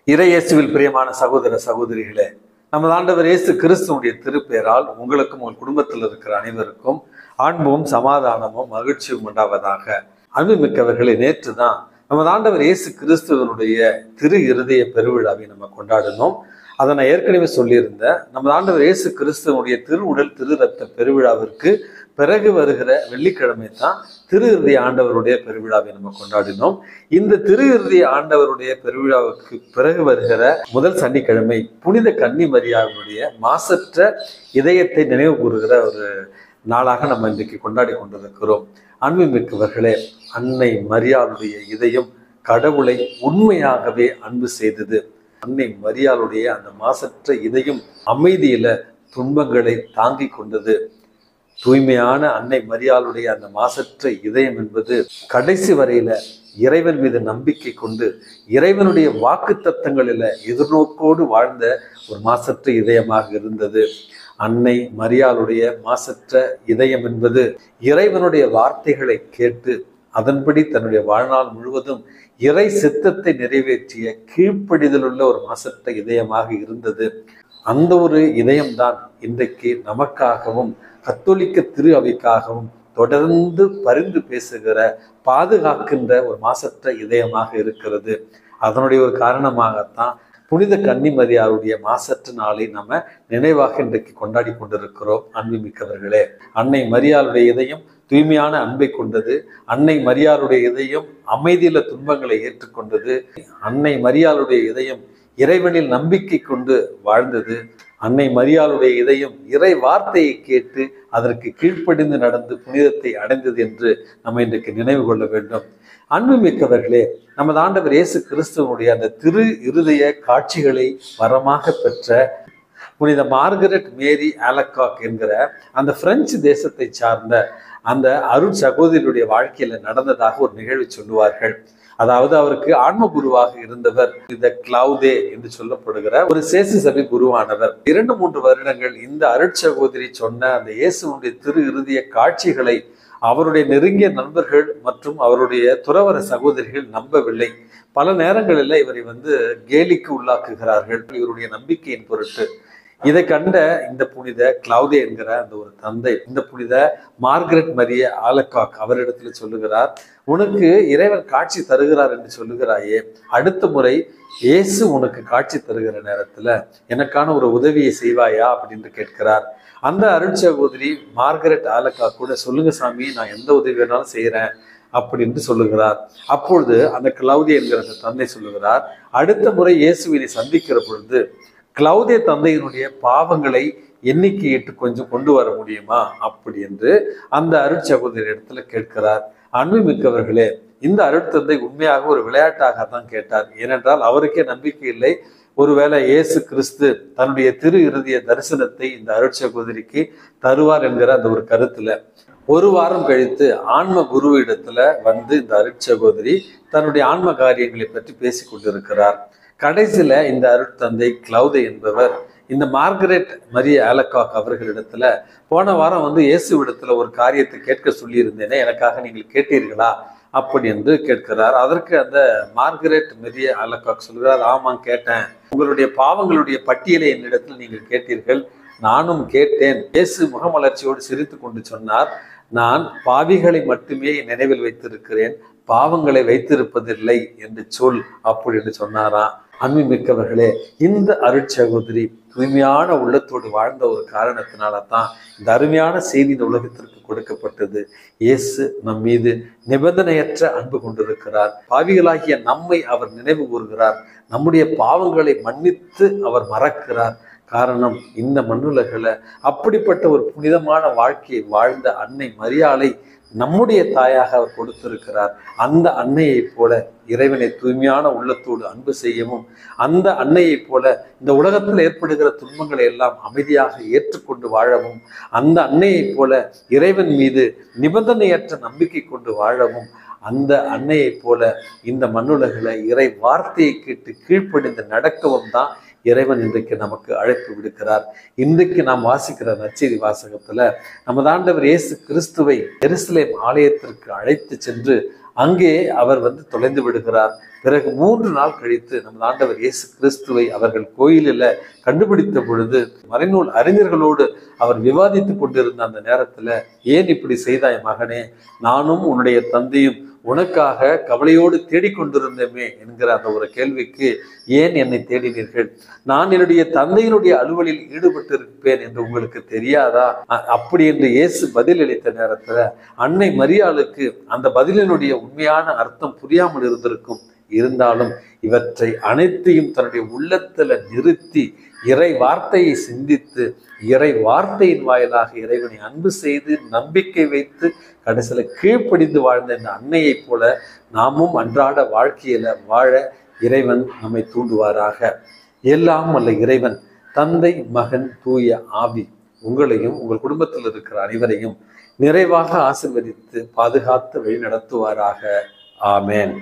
இறையேசுவில் பிரியமான சகோதர சகோதரிகளே, நமது ஆண்டவர் இயேசு கிறிஸ்துவுடைய திருப்பெயரால் உங்களுக்கும் உங்கள் குடும்பத்தில் இருக்கிற அனைவருக்கும் அன்பும் சமாதானமும் மகிழ்ச்சியும் உண்டாவதாக. அன்புமிக்கவர்களே, நேற்று தான் நமது ஆண்டவர் இயேசு கிறிஸ்துவனுடைய திரு இருதய பெருவிழாவை நம்ம கொண்டாடினோம். அதை நான் ஏற்கனவே சொல்லியிருந்தேன். நமது ஆண்டவர் இயேசு கிறிஸ்துவனுடைய திரு உடல் திரு ரத்த பெருவிழாவிற்கு பிறகு வருகிற வெள்ளிக்கிழமை தான் திரு இருதய ஆண்டவருடைய பெருவிழாவை நம்ம கொண்டாடினோம். இந்த திரு இருதய ஆண்டவருடைய பெருவிழாவுக்கு பிறகு வருகிற முதல் சனிக்கிழமை புனித கன்னி மரியாவுடைய மாசற்ற இதயத்தை நினைவு கூறுகிற ஒரு நாளாக நம்ம இன்றைக்கு கொண்டாடி கொண்டிருக்கிறோம். அன்புமிக்கவர்களே, அன்னை மரியாளுடைய இதயம் கடவுளை உண்மையாகவே அன்பு செய்தது. அன்னை மரியாளுடைய அந்த மாசற்ற இதயம் அமைதியில துன்பங்களை தாங்கி கொண்டது. தூய்மையான அன்னை மரியாளுடைய அந்த மாசற்ற இதயம் என்பது கடைசி வரையில இறைவன் மீது நம்பிக்கை கொண்டு இறைவனுடைய வாக்கு தத்தங்களில எதிர்நோக்கோடு வாழ்ந்த ஒரு மாசற்ற இதயமாக இருந்தது. அன்னை மரியாளுடைய மாசற்ற இதயம் என்பது இறைவனுடைய வார்த்தைகளை கேட்டு அதன்படி தன்னுடைய வாழ்நாள் முழுவதும் இறை சித்தத்தை நிறைவேற்றிய கீழ்ப்படிதலுள்ள ஒரு மாசற்ற இதயமாக இருந்தது. அந்த ஒரு இதயம்தான் இன்றைக்கு நமக்காகவும் கத்தோலிக்க திரு அவைக்காகவும் தொடர்ந்து பரிந்து பேசுகிற பாதுகாக்கின்ற ஒரு மாசற்ற இதயமாக இருக்கிறது. அதனுடைய ஒரு காரணமாகத்தான் புனித கன்னி மரியாளுடைய மாசற்ற நாளை நம்ம நினைவாக இன்றைக்கு கொண்டாடி கொண்டிருக்கிறோம். அன்புமிக்கவர்களே, அன்னை மரியாளுடைய இதயம் தூய்மையான அன்பை கொண்டது. அன்னை மரியாளுடைய இதயம் அமைதியில துன்பங்களை ஏற்றுக்கொண்டது. அன்னை மரியாளுடைய இதயம் இறைவனில் நம்பிக்கை கொண்டு வாழ்ந்தது. அன்னை மரியாளுடைய இதயம் இறை வார்த்தையை கேட்டு அதற்கு கீழ்ப்படிந்து நடந்து புனிதத்தை அடைந்தது என்று நம்ம இன்றைக்கு நினைவு கொள்ள வேண்டும். அன்புமிக்கவர்களே, நமது ஆண்டவர் இயேசு கிறிஸ்துவனுடைய அந்த திரு இருதய காட்சிகளை வரமாக பெற்ற புனித மார்கரெட் மேரி ஆலகாக் என்கிற அந்த பிரெஞ்சு தேசத்தை சார்ந்த அந்த அருட் சகோதரியுடைய வாழ்க்கையில நடந்ததாக ஒரு நிகழ்வு சொல்லுவார்கள். அதாவது அவருக்கு ஆன்ம குருவாக இருந்தவர் இந்த கிளவுதே என்று சொல்லப்படுகிற ஒரு சேசு சபை குருவானவர். 2-3 வருடங்கள் இந்த அருட்சகோதரி சொன்ன அந்த இயேசுனுடைய திரு இருதய காட்சிகளை அவருடைய நெருங்கிய நண்பர்கள் மற்றும் அவருடைய துறவர சகோதரிகள் நம்பவில்லை. பல நேரங்களில் இவரை கேலிக்கு உள்ளாக்குகிறார்கள் இவருடைய நம்பிக்கையின் பொருட்டு. இதை கண்ட இந்த புனித கிளவுதே என்கிற அந்த ஒரு தந்தை இந்த புனித மார்கரெட் மரிய ஆலகாக் அவரிடத்துல சொல்லுகிறார், உனக்கு இறைவன் காட்சி தருகிறார் என்று சொல்லுகிறாயே, அடுத்த முறை இயேசு உனக்கு காட்சி தருகிற நேரத்துல எனக்கான ஒரு உதவியை செய்வாயா அப்படின்னு கேட்கிறார். அந்த அருட்சகோதரி மார்கரெட் ஆலகாக் கூட, சொல்லுங்க சாமி, நான் எந்த உதவி வேணாலும் செய்யறேன் அப்படின்னு சொல்லுகிறார். அப்பொழுது அந்த கிளவுதே என்கிற அந்த தந்தை சொல்லுகிறார், அடுத்த முறை இயேசுவினை சந்திக்கிற பொழுது கிளவுதே தந்தையினுடைய பாவங்களை எண்ணிக்கையிட்டு கொஞ்சம் கொண்டு வர முடியுமா அப்படி என்று அந்த அருட்சகோதரி இடத்துல கேட்கிறார். அன்புமிக்கவர்களே, இந்த அருட்தந்தை உண்மையாக ஒரு விளையாட்டாக தான் கேட்டார். ஏனென்றால் அவருக்கே நம்பிக்கை இல்லை, ஒருவேளை இயேசு கிறிஸ்து தன்னுடைய திரு இருதய தரிசனத்தை இந்த அருட்சகோதரிக்கு தருவார் என்கிற அந்த ஒரு கருத்துல 1 வாரம் கழித்து ஆன்ம குரு இடத்துல இந்த அருட்சகோதரி தன்னுடைய ஆன்ம காரியங்களை பற்றி பேசி கொண்டிருக்கிறார். கடைசியில இந்த அருட்தந்தை கிளவுதே என்பவர் இந்த மார்கரெட் மரிய ஆலகாக் அவர்களிடத்துல போன வாரம் இயேசுவிடத்துல ஒரு காரியத்தை கேட்க சொல்லியிருந்தேனே, எனக்காக நீங்கள் கேட்டீர்களா அப்படி என்று கேட்கிறார். அதற்கு அந்த மார்கரெட் மரிய ஆலகாக் சொல்கிறார், ஆமாம் கேட்டேன், உங்களுடைய பாவங்களுடைய பட்டியலை என்னிடத்தில் நீங்கள் கேட்டீர்கள், நானும் கேட்டேன். இயேசு முகமலர்ச்சியோடு சிரித்து கொண்டு சொன்னார், நான் பாவிகளை மட்டுமே நினைவில் வைத்திருக்கிறேன், பாவங்களை வைத்திருப்பதில்லை என்று சொல் அப்படி என்று சொன்னாராம். அன்புமிக்கவர்களே, இந்த அருட்சகோதரி தூய்மையான உள்ளத்தோடு வாழ்ந்த ஒரு காரணத்தினால தான் இந்த அருமையான செய்தி இந்த உலகத்திற்கு கொடுக்கப்பட்டது. இயேசு நம் மீது நிபந்தனையற்ற அன்பு கொண்டிருக்கிறார். பாவிகளாகிய நம்மை அவர் நினைவு கூறுகிறார். நம்முடைய பாவங்களை மன்னித்து அவர் மறக்கிறார். காரணம், இந்த மண்ணுலகில் அப்படிப்பட்ட ஒரு புனிதமான வாழ்க்கையை வாழ்ந்த அன்னை மரியாளை நம்முடைய தாயாக அவர் கொடுத்திருக்கிறார். அந்த அன்னையை போல இறைவனை தூய்மையான உள்ளத்தோடு அன்பு செய்யவும், அந்த அன்னையை போல இந்த உலகத்தில் ஏற்படுகிற துன்பங்களை எல்லாம் அமைதியாக ஏற்றுக்கொண்டு வாழவும், அந்த அன்னையை போல இறைவன் மீது நிபந்தனையற்ற நம்பிக்கை கொண்டு வாழவும், அந்த அன்னையை போல இந்த மண்ணுலகில் இறை வார்த்தையை கேட்டு கீழ்ப்படிந்து நடக்கவும் தான் இறைவன் இன்றைக்கு நமக்கு அழைப்பு விடுக்கிறார். இன்றைக்கு நாம் வாசிக்கிற நற்செய்தி வாசகத்துல நமது ஆண்டவர் இயேசு கிறிஸ்துவை எருசலேம் ஆலயத்திற்கு அழைத்து சென்று அங்கே அவர் தொலைந்து விடுகிறார். பிறகு 3 நாள் கழித்து நமது ஆண்டவர் இயேசு கிறிஸ்துவை அவர்கள் கோயிலில் கண்டுபிடித்த பொழுது மறைநூல் அறிஞர்களோடு அவர் விவாதித்துக் கொண்டிருந்த அந்த நேரத்துல, ஏன் இப்படி செய்தாய் மகனே, நானும் உன்னுடைய தந்தையும் உனக்காக கவலையோடு தேடிக்கொண்டிருந்தேமே என்கிற அந்த ஒரு கேள்விக்கு, ஏன் என்னை தேடினீர்கள், நான் என்னுடைய தந்தையினுடைய அலுவலில் ஈடுபட்டிருப்பேன் என்று உங்களுக்கு தெரியாதா? அப்படி என்று இயேசு பதில் அளித்த நேரத்துல அன்னை மரியாளுக்கு அந்த பதிலினுடைய உண்மையான அர்த்தம் புரியாமல் இருந்திருக்கும். இருந்தாலும் இவற்றை அனைத்தையும் தன்னுடைய உள்ளத்துல நிறுத்தி இறை வார்த்தையை சிந்தித்து இறை வார்த்தையின் வாயிலாக இறைவனை அன்பு செய்து நம்பிக்கை வைத்து கடைசியில கீழ்ப்படிந்து வாழ்ந்த இந்த அன்னையை போல நாமும் அன்றாட வாழ்க்கையில வாழ இறைவன் நம்மை தூண்டுவாராக. எல்லாம் வல்ல இறைவன் தந்தை, மகன், தூய ஆவி உங்களையும் உங்கள் குடும்பத்தில் இருக்கிற அனைவரையும் நிறைவாக ஆசீர்வதித்து பாதுகாத்து வழி நடத்துவாராக. ஆமேன்.